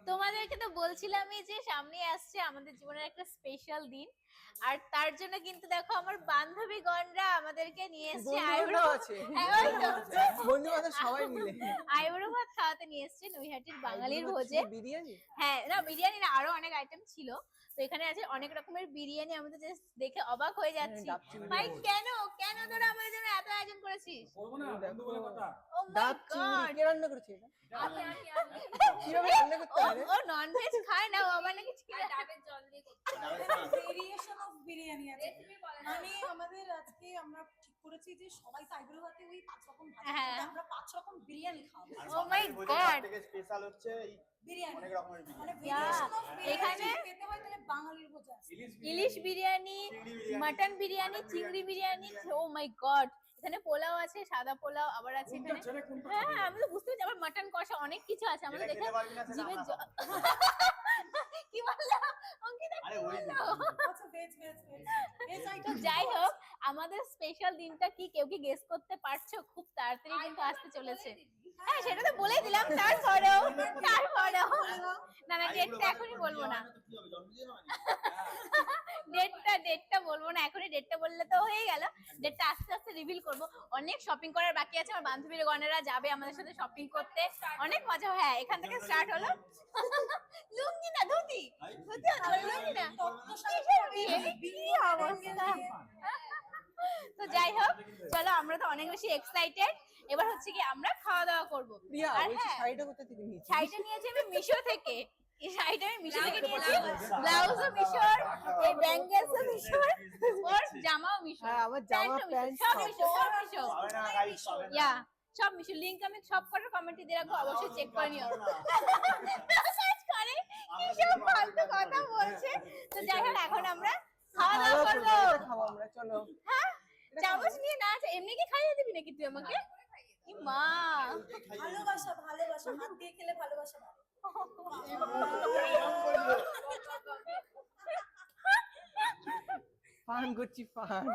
তোমাদেরকে তো বলছিলামই যে সামনে আসছে আমাদের জীবনের একটা স্পেশাল দিন, আর তার জন্য কিন্তু দেখো আমার বান্ধবীগণরা আমাদেরকে নিয়ে এসেছে বন্ধু বান্ধব সবাই মিলে আইবুড়ো ভাত খাওয়াতে নিয়ে এসেছে নৈহাটির বাঙালির ভোজে। বিরিয়ানি, হ্যাঁ না বিরিয়ানি না, আরো অনেক আইটেম ছিল। তো এখানে আছে অনেক রকমের বিরিয়ানি, আমি তো জাস্ট দেখে অবাক হয়ে যাচ্ছি। ভাই কেন কেন তোরা আমাদের জন্য এত আয়োজন করেছিস? করবো না, বন্ধু বলে কথা। ও মাই গড, কে রান্না করেছে এটা? আমি কিভাবে রান্না করতে পারে? ও নন ভেজ খায় না, ও আবার নাকি ডাবের জল দিয়ে করতে ভেরিয়েশন অফ বিরিয়ানি আছে। মানে আমাদের আজকে আমরা ঠিক করেছি যে সবাই তো আইবুড়ো ভাতে ওই 5 রকম ভাজি খাবে, আমরা 5 রকম বিরিয়ানি খাবো। ও মাই গড, থেকে স্পেশাল হচ্ছে এই বিরিয়ানি অনেক রকমের বিরিয়ানি। মানে ভেরিয়েশন অফ এখানে বিরিয়ানি খেতে হয় তাহলে বাঙালির ভোজ আছে। ইলিশ বিরিয়ানি, মাটন বিরিয়ানি, চিংড়ি বিরিয়ানি, ও মাই গড। এখানে পোলাও আছে, সাদা পোলাও আবার আছে এখানে। হ্যাঁ আমি তো বুঝতে পারছি, আবার মাটন কষা অনেক কিছু আছে আমাদের দেখে জিভে কি বললো অঙ্কিতা, কি বললো? আচ্ছা ভেজ ভেজ ভেজ ভেজ তো আইটেম যাই হোক, আমাদের স্পেশাল দিনটা কি কেউ কি গেস করতে পারছো? খুব তাড়াতাড়ি কিন্তু আসতে চলেছে। হ্যাঁ সেটা তো বলে দিলাম, তারপরেও না না ডেটটা এখনই বলবো না, ডেটটা বলবো না এখনই, ডেটটা বললে তো হয়ে গেল। ডেটটা আস্তে আস্তে রিভিল করব। অনেক শপিং করার বাকি আছে, আমার বান্ধবীর গণেরা যাবে আমাদের সাথে শপিং করতে, অনেক মজা। হ্যাঁ এখান থেকে স্টার্ট হলো। লুঙ্গি না ধুতি, ধুতি না লুঙ্গি না, কিসের বিয়ে, কি অবস্থা। তো যাই হোক চলো, আমরা তো অনেক বেশি এক্সাইটেড। এবার হচ্ছে কি আমরা খাওয়া দাওয়া করবো। প্রিয়া আর বলছি হ্যাঁ, শাড়িটা কোথা থেকে নিয়েছিস? শাড়িটা নিয়েছি আমি মিশো থেকে। এই শাড়িটা আমি মিশো থেকে নিয়েছি, ব্লাউজও মিশোর, এই ব্যাঙ্গেলসও মিশোর, ওর জামাও মিশো। হ্যাঁ আমার জামা প্যান্ট সব মিশো, সব মিশো, পাবে না গাইস, পাবে না। ইয়া সব মিশো। লিংক আমি সব কটার কমেন্টে দিয়ে রাখবো, অবশ্যই চেক করে নিও। সার্চ করে কি সব ফালতু কথা বলছে। তো যাই হোক এখন আমরা খাওয়া দাওয়া করবো। খাবো আমরা, চলো। হ্যাঁ চামচ নিয়ে না আছে, এমনি কি খাইয়ে দিবি নাকি তুই আমাকে? ই মা, ভালোবাসা ভালোবাসা হাত দিয়ে খেলে ভালোবাসা বাড়ে। ফান করছি ফান।